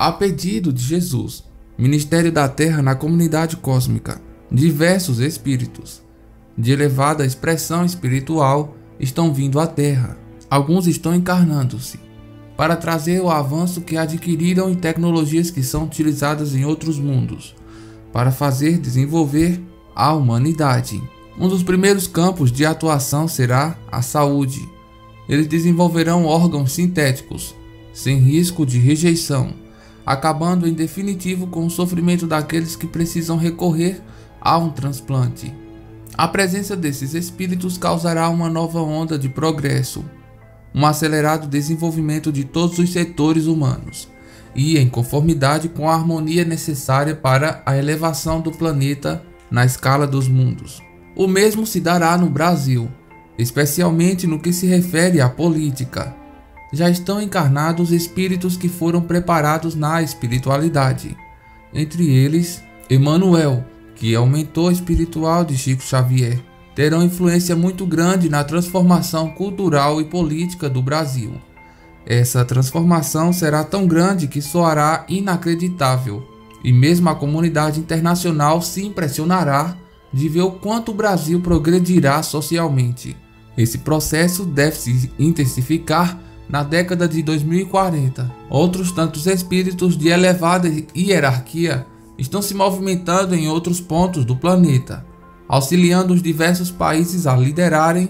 A pedido de Jesus, Ministério da Terra na comunidade cósmica, diversos espíritos de elevada expressão espiritual estão vindo à Terra. Alguns estão encarnando-se para trazer o avanço que adquiriram em tecnologias que são utilizadas em outros mundos, para fazer desenvolver a humanidade. Um dos primeiros campos de atuação será a saúde. Eles desenvolverão órgãos sintéticos, sem risco de rejeição, acabando em definitivo com o sofrimento daqueles que precisam recorrer a um transplante. A presença desses espíritos causará uma nova onda de progresso, um acelerado desenvolvimento de todos os setores humanos e em conformidade com a harmonia necessária para a elevação do planeta na escala dos mundos. O mesmo se dará no Brasil, especialmente no que se refere à política. Já estão encarnados espíritos que foram preparados na espiritualidade, entre eles Emmanuel, que é o mentor espiritual de Chico Xavier, terão influência muito grande na transformação cultural e política do Brasil. Essa transformação será tão grande que soará inacreditável, e mesmo a comunidade internacional se impressionará de ver o quanto o Brasil progredirá socialmente. Esse processo deve se intensificar na década de 2040. Outros tantos espíritos de elevada hierarquia estão se movimentando em outros pontos do planeta, auxiliando os diversos países a liderarem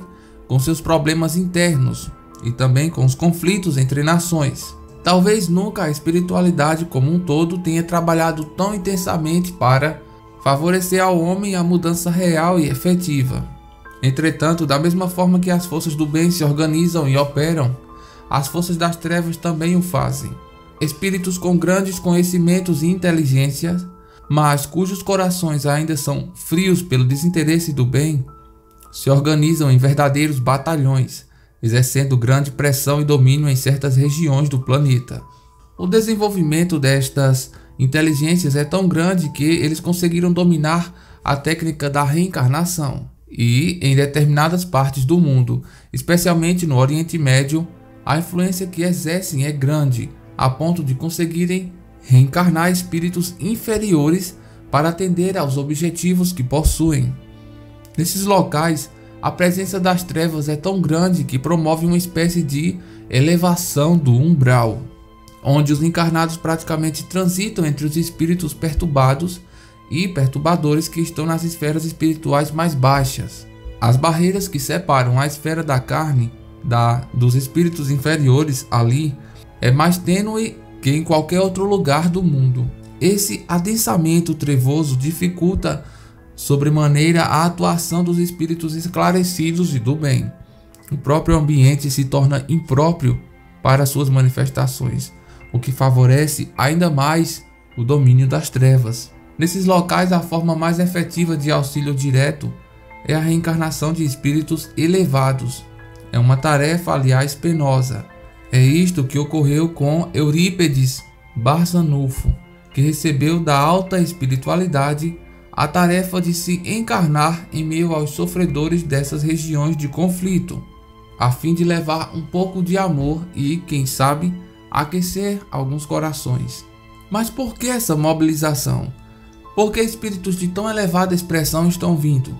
com seus problemas internos e também com os conflitos entre nações. Talvez nunca a espiritualidade como um todo tenha trabalhado tão intensamente para favorecer ao homem a mudança real e efetiva. Entretanto, da mesma forma que as forças do bem se organizam e operam, as forças das trevas também o fazem. Espíritos com grandes conhecimentos e inteligência, mas cujos corações ainda são frios pelo desinteresse do bem, se organizam em verdadeiros batalhões, exercendo grande pressão e domínio em certas regiões do planeta. O desenvolvimento destas inteligências é tão grande que eles conseguiram dominar a técnica da reencarnação. E, em determinadas partes do mundo, especialmente no Oriente Médio, a influência que exercem é grande, a ponto de conseguirem reencarnar espíritos inferiores para atender aos objetivos que possuem. Nesses locais, a presença das trevas é tão grande que promove uma espécie de elevação do umbral, onde os encarnados praticamente transitam entre os espíritos perturbados e perturbadores que estão nas esferas espirituais mais baixas. As barreiras que separam a esfera da carne dos espíritos inferiores ali é mais tênue que em qualquer outro lugar do mundo. Esse adensamento trevoso dificulta sobremaneira a atuação dos espíritos esclarecidos e do bem. O próprio ambiente se torna impróprio para suas manifestações, o que favorece ainda mais o domínio das trevas. Nesses locais, a forma mais efetiva de auxílio direto é a reencarnação de espíritos elevados. É uma tarefa, aliás, penosa. É isto que ocorreu com Eurípides Barçanufo, que recebeu da alta espiritualidade a tarefa de se encarnar em meio aos sofredores dessas regiões de conflito, a fim de levar um pouco de amor e, quem sabe, aquecer alguns corações. Mas por que essa mobilização? Por que espíritos de tão elevada expressão estão vindo?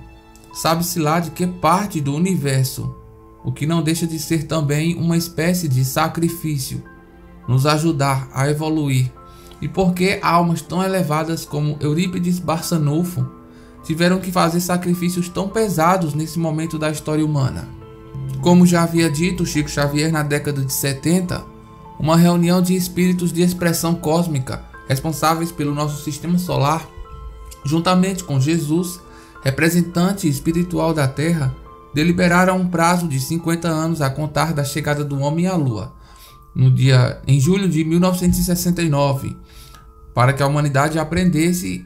Sabe-se lá de que parte do universo, o que não deixa de ser também uma espécie de sacrifício, nos ajudar a evoluir. E por que almas tão elevadas como Eurípides Barçanufo tiveram que fazer sacrifícios tão pesados nesse momento da história humana? Como já havia dito Chico Xavier na década de 70, uma reunião de espíritos de expressão cósmica responsáveis pelo nosso sistema solar, juntamente com Jesus, representante espiritual da Terra, deliberaram um prazo de 50 anos a contar da chegada do homem à Lua, em julho de 1969, para que a humanidade aprendesse,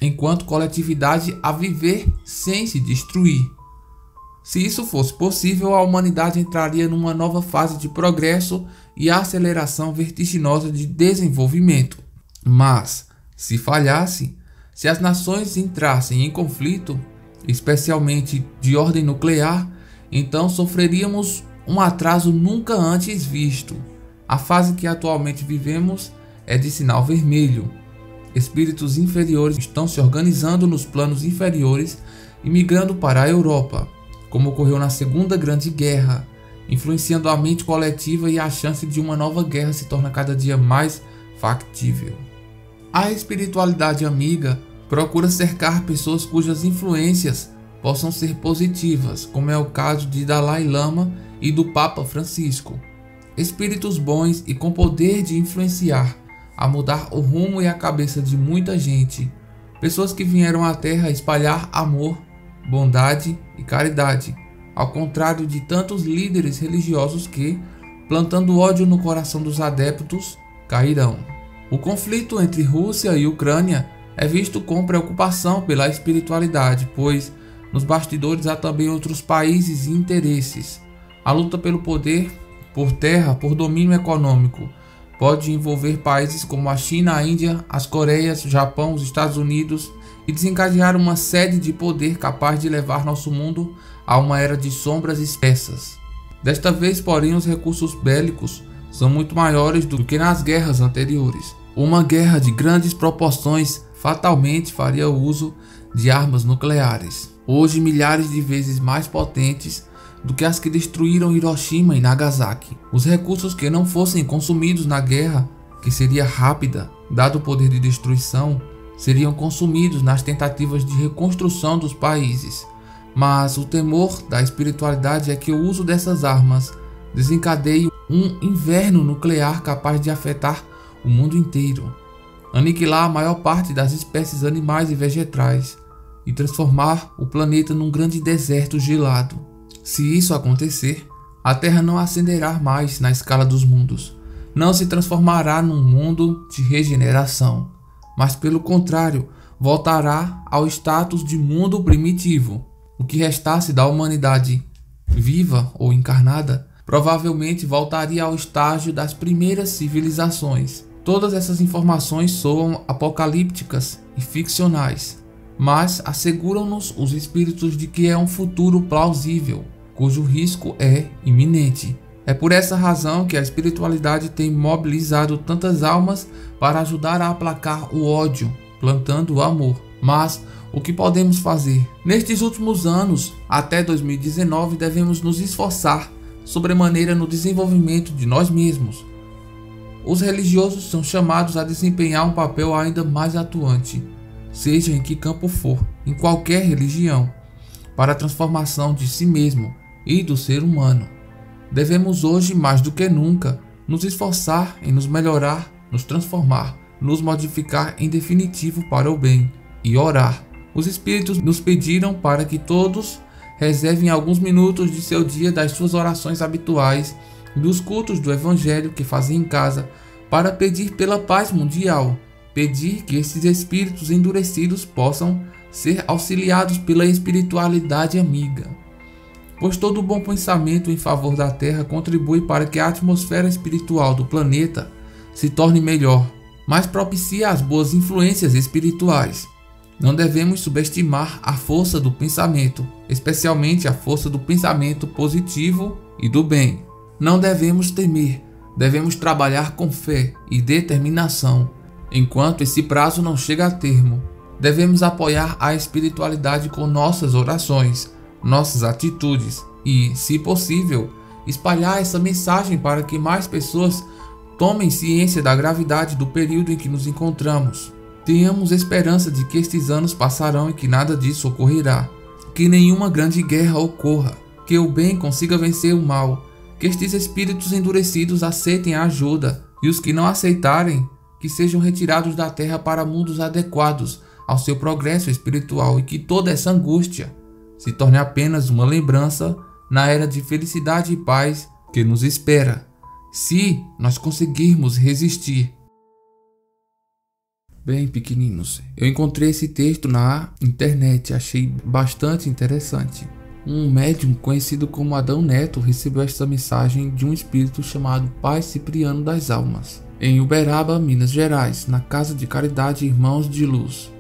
enquanto coletividade, a viver sem se destruir. Se isso fosse possível, a humanidade entraria numa nova fase de progresso e aceleração vertiginosa de desenvolvimento. Mas, se falhasse, se as nações entrassem em conflito, especialmente de ordem nuclear, então sofreríamos um atraso nunca antes visto. A fase que atualmente vivemos é de sinal vermelho. Espíritos inferiores estão se organizando nos planos inferiores e migrando para a Europa, como ocorreu na Segunda Grande Guerra, influenciando a mente coletiva, e a chance de uma nova guerra se torna cada dia mais factível. A espiritualidade amiga procura cercar pessoas cujas influências possam ser positivas, como é o caso de Dalai Lama e do Papa Francisco. Espíritos bons e com poder de influenciar a mudar o rumo e a cabeça de muita gente. Pessoas que vieram à Terra espalhar amor, bondade e caridade, ao contrário de tantos líderes religiosos que, plantando ódio no coração dos adeptos, cairão. O conflito entre Rússia e Ucrânia é visto com preocupação pela espiritualidade, pois nos bastidores há também outros países e interesses. A luta pelo poder por terra, por domínio econômico, pode envolver países como a China, a Índia, as Coreias, o Japão, os Estados Unidos e desencadear uma sede de poder capaz de levar nosso mundo a uma era de sombras espessas. Desta vez, porém, os recursos bélicos são muito maiores do que nas guerras anteriores. Uma guerra de grandes proporções fatalmente faria uso de armas nucleares, hoje milhares de vezes mais potentes do que as que destruíram Hiroshima e Nagasaki. Os recursos que não fossem consumidos na guerra, que seria rápida, dado o poder de destruição, seriam consumidos nas tentativas de reconstrução dos países. Mas o temor da espiritualidade é que o uso dessas armas desencadeie um inverno nuclear capaz de afetar o mundo inteiro, aniquilar a maior parte das espécies animais e vegetais e transformar o planeta num grande deserto gelado. Se isso acontecer, a Terra não ascenderá mais na escala dos mundos, não se transformará num mundo de regeneração, mas pelo contrário, voltará ao status de mundo primitivo. O que restasse da humanidade viva ou encarnada provavelmente voltaria ao estágio das primeiras civilizações. Todas essas informações soam apocalípticas e ficcionais, mas asseguram-nos os espíritos de que é um futuro plausível, cujo risco é iminente. É por essa razão que a espiritualidade tem mobilizado tantas almas para ajudar a aplacar o ódio, plantando o amor. Mas o que podemos fazer? Nestes últimos anos, até 2019, devemos nos esforçar sobremaneira no desenvolvimento de nós mesmos. Os religiosos são chamados a desempenhar um papel ainda mais atuante, seja em que campo for, em qualquer religião, para a transformação de si mesmo e do ser humano. Devemos hoje, mais do que nunca, nos esforçar em nos melhorar, nos transformar, nos modificar em definitivo para o bem e orar. Os espíritos nos pediram para que todos reservem alguns minutos de seu dia das suas orações habituais e dos cultos do Evangelho que fazem em casa para pedir pela paz mundial, pedir que esses espíritos endurecidos possam ser auxiliados pela espiritualidade amiga. Pois todo bom pensamento em favor da Terra contribui para que a atmosfera espiritual do planeta se torne melhor, mas propicia as boas influências espirituais. Não devemos subestimar a força do pensamento, especialmente a força do pensamento positivo e do bem. Não devemos temer, devemos trabalhar com fé e determinação. Enquanto esse prazo não chega a termo, devemos apoiar a espiritualidade com nossas orações, nossas atitudes e, se possível, espalhar essa mensagem para que mais pessoas tomem ciência da gravidade do período em que nos encontramos. Tenhamos esperança de que estes anos passarão e que nada disso ocorrerá, que nenhuma grande guerra ocorra, que o bem consiga vencer o mal, que estes espíritos endurecidos aceitem a ajuda e os que não aceitarem, que sejam retirados da terra para mundos adequados ao seu progresso espiritual e que toda essa angústia se torne apenas uma lembrança na era de felicidade e paz que nos espera, se nós conseguirmos resistir. Bem, pequeninos, eu encontrei esse texto na internet, achei bastante interessante. Um médium conhecido como Adão Neto recebeu esta mensagem de um espírito chamado Pai Cipriano das Almas, em Uberaba, Minas Gerais, na Casa de Caridade Irmãos de Luz.